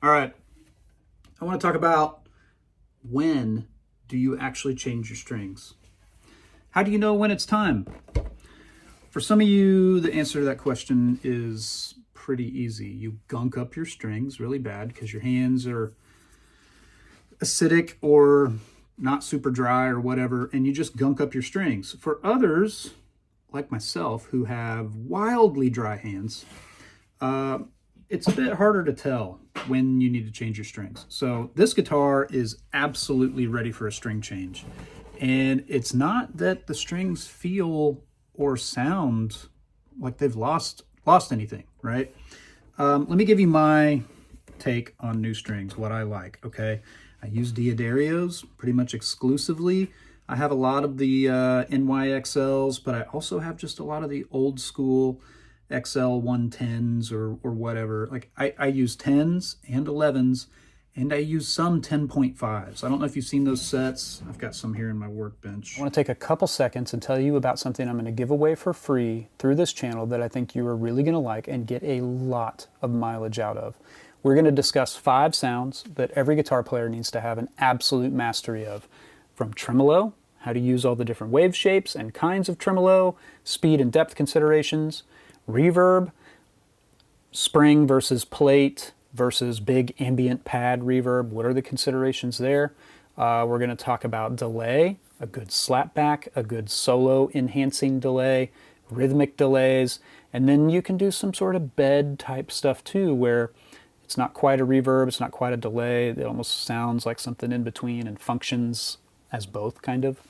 All right, I want to talk about when do you actually change your strings? How do you know when it's time? For some of you, the answer to that question is pretty easy. You gunk up your strings really bad because your hands are acidic or not super dry or whatever, and you just gunk up your strings. For others, like myself, who have wildly dry hands, it's a bit harder to tell when you need to change your strings. So this guitar is absolutely ready for a string change. And it's not that the strings feel or sound like they've lost anything, right? Let me give you my take on new strings, what I like, okay? I use D'Addarios pretty much exclusively. I have a lot of the NYXLs, but I also have just a lot of the old school XL 110s or whatever. Like I use 10s and 11s, and I use some 10.5s. I don't know if you've seen those sets. I've got some here in my workbench. I want to take a couple seconds and tell you about something I'm going to give away for free through this channel that I think you are really going to like and get a lot of mileage out of. We're going to discuss 5 sounds that every guitar player needs to have an absolute mastery of. From tremolo, how to use all the different wave shapes and kinds of tremolo, speed and depth considerations, reverb, spring versus plate versus big ambient pad reverb. What are the considerations there? We're going to talk about delay, a good slapback, a good solo enhancing delay, rhythmic delays, and then you can do some sort of bed type stuff too, where it's not quite a reverb, it's not quite a delay, it almost sounds like something in between and functions as both, kind of.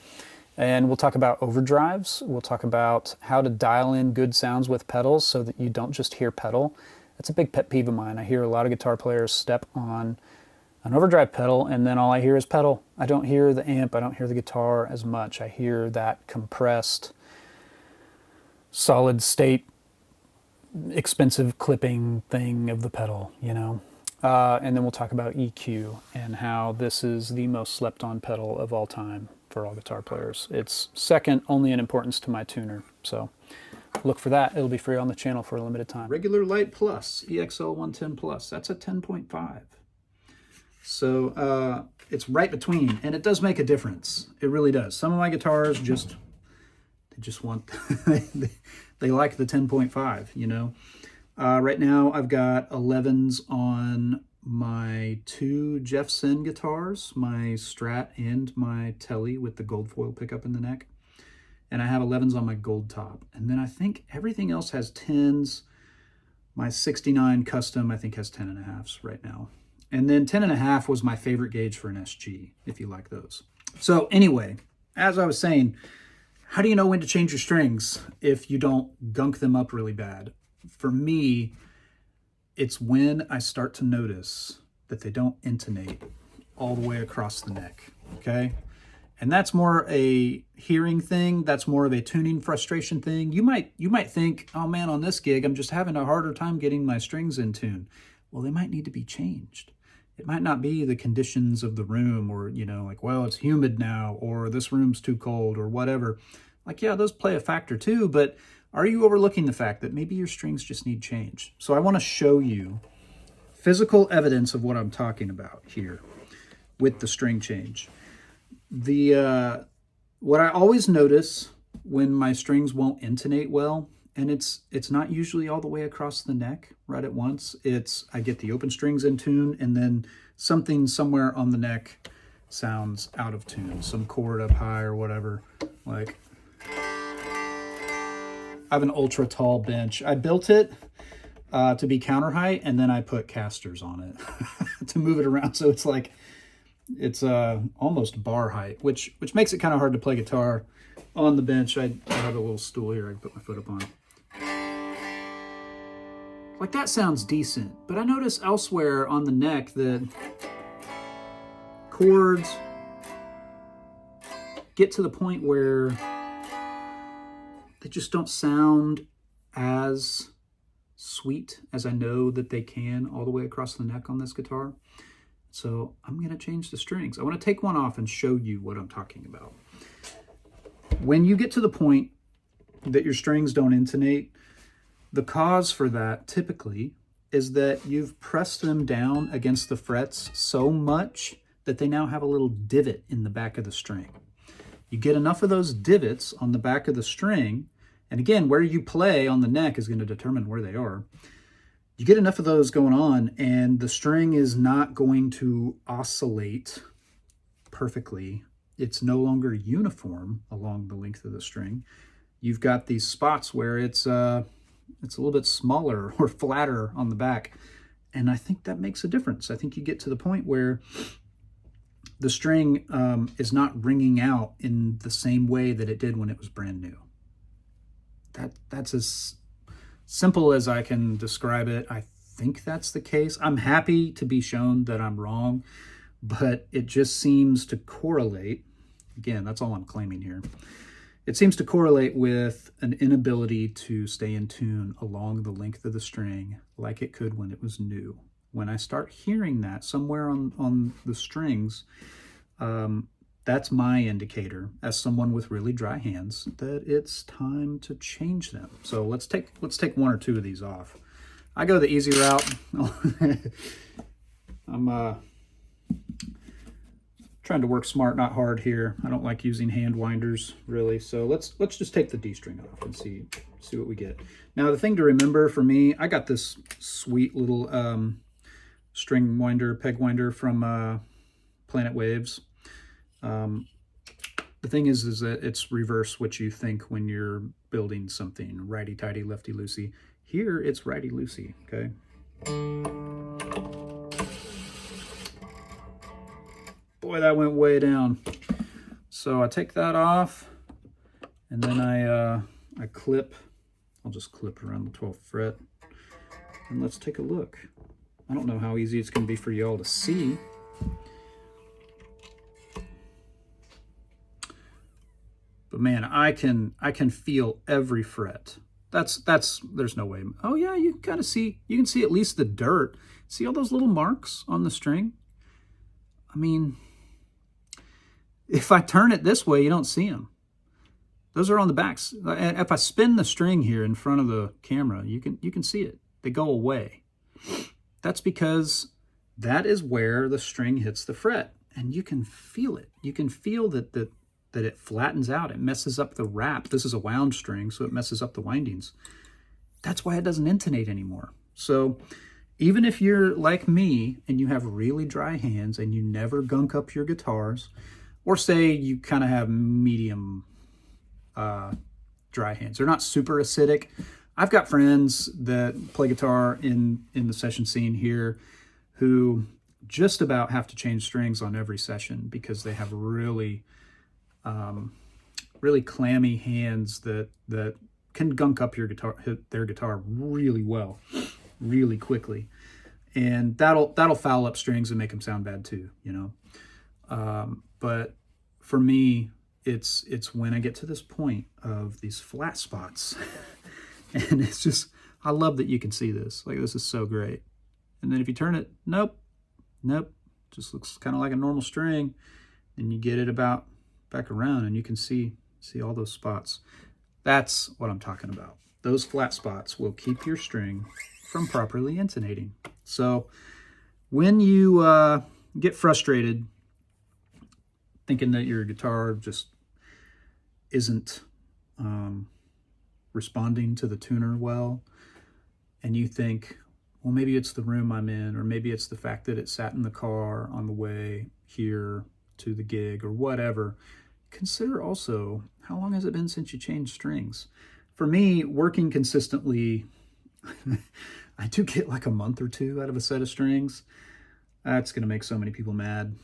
And we'll talk about overdrives. We'll talk about how to dial in good sounds with pedals so that you don't just hear pedal. That's a big pet peeve of mine. I hear a lot of guitar players step on an overdrive pedal and then all I hear is pedal. I don't hear the amp, I don't hear the guitar as much. I hear that compressed, solid state, expensive clipping thing of the pedal, you know. And then we'll talk about EQ and how this is the most slept on pedal of all time for all guitar players. It's second only in importance to my tuner. So look for that. It'll be free on the channel for a limited time. Regular Light Plus, EXL 110 Plus. That's a 10.5. So it's right between, and it does make a difference. It really does. Some of my guitars just want, they like the 10.5, you know. Right now I've got 11s on my 2 Jeff Sen guitars, my Strat and my Tele with the gold foil pickup in the neck. And I have 11s on my gold top. And then I think everything else has 10s. My 69 custom, I think, has 10.5s right now. And then 10.5 was my favorite gauge for an SG, if you like those. So anyway, as I was saying, how do you know when to change your strings if you don't gunk them up really bad? For me, it's when I start to notice that they don't intonate all the way across the neck, okay? And that's more a hearing thing. That's more of a tuning frustration thing. You might think, oh man, on this gig, I'm just having a harder time getting my strings in tune. Well, they might need to be changed. It might not be the conditions of the room or, you know, like, well, it's humid now or this room's too cold or whatever. Like, yeah, those play a factor too, but are you overlooking the fact that maybe your strings just need change? So I want to show you physical evidence of what I'm talking about here with the string change. What I always notice when my strings won't intonate well, and it's not usually all the way across the neck right at once. I get the open strings in tune, and then something somewhere on the neck sounds out of tune, some chord up high or whatever. Like, I have an ultra tall bench. I built it to be counter height, and then I put casters on it to move it around. So it's like, it's almost bar height, which makes it kind of hard to play guitar on the bench. I have a little stool here I can put my foot up on. Like, that sounds decent, but I notice elsewhere on the neck that chords get to the point where they just don't sound as sweet as I know that they can all the way across the neck on this guitar. So I'm going to change the strings. I want to take one off and show you what I'm talking about. When you get to the point that your strings don't intonate, the cause for that typically is that you've pressed them down against the frets so much that they now have a little divot in the back of the string. You get enough of those divots on the back of the string, and again, where you play on the neck is going to determine where they are. You get enough of those going on, and the string is not going to oscillate perfectly. It's no longer uniform along the length of the string. You've got these spots where it's a little bit smaller or flatter on the back, and I think that makes a difference. I think you get to the point where the string is not ringing out in the same way that it did when it was brand new. That's as simple as I can describe it. I think that's the case. I'm happy to be shown that I'm wrong, but it just seems to correlate. Again, that's all I'm claiming here. It seems to correlate with an inability to stay in tune along the length of the string like it could when it was new. When I start hearing that somewhere on the strings, that's my indicator as someone with really dry hands that it's time to change them. So let's take one or two of these off. I go the easy route. I'm trying to work smart, not hard here. I don't like using hand winders really. So let's just take the D string off and see what we get. Now the thing to remember for me, I got this sweet little string winder, peg winder from Planet Waves. The thing is that it's reverse what you think when you're building something righty-tighty, lefty-loosey. Here, it's righty-loosey, okay? Boy, that went way down. So I take that off, and then I clip. I'll just clip around the 12th fret. And let's take a look. I don't know how easy it's going to be for y'all to see. But man, I can feel every fret. There's no way. Oh yeah, you can kind of see, you can see at least the dirt. See all those little marks on the string? I mean, if I turn it this way, you don't see them. Those are on the backs. And if I spin the string here in front of the camera, you can see it. They go away. That's because that is where the string hits the fret, and you can feel it. You can feel that it flattens out. It messes up the wrap. This is a wound string, so it messes up the windings. That's why it doesn't intonate anymore. So even if you're like me and you have really dry hands and you never gunk up your guitars, or say you kind of have medium dry hands, they're not super acidic. I've got friends that play guitar in the session scene here who just about have to change strings on every session because they have really clammy hands that can gunk up their guitar really well, really quickly, and that'll foul up strings and make them sound bad too, you know. But for me, it's when I get to this point of these flat spots, and it's just, I love that you can see this. Like, this is so great. And then if you turn it, nope, just looks kind of like a normal string, and you get it about back around and you can see all those spots. That's what I'm talking about. Those flat spots will keep your string from properly intonating. So when you get frustrated thinking that your guitar just isn't responding to the tuner well, and you think, well, maybe it's the room I'm in, or maybe it's the fact that it sat in the car on the way here to the gig or whatever, consider also, how long has it been since you changed strings? For me, working consistently, I do get like a month or two out of a set of strings. That's going to make so many people mad.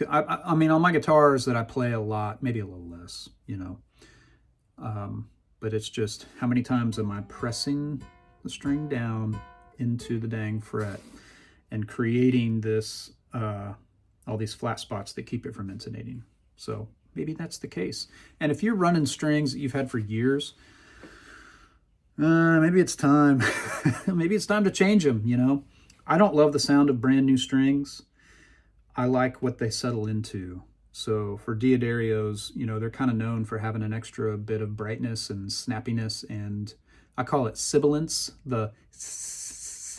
I mean, on my guitars that I play a lot, maybe a little less, you know. But it's just, how many times am I pressing the string down into the dang fret and creating this, all these flat spots that keep it from intonating. So maybe that's the case. And if you're running strings that you've had for years, maybe it's time. Maybe it's time to change them, you know. I don't love the sound of brand new strings. I like what they settle into. So for Diodarios, you know, they're kind of known for having an extra bit of brightness and snappiness, and I call it sibilance, the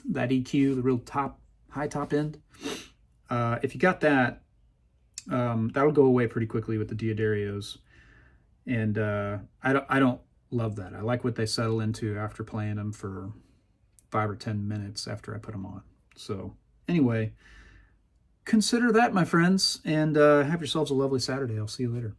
that EQ, the real high top end. If you got that, that'll go away pretty quickly with the D'Addarios. And I don't love that. I like what they settle into after playing them for 5 or 10 minutes after I put them on. So anyway, consider that, my friends, and have yourselves a lovely Saturday. I'll see you later.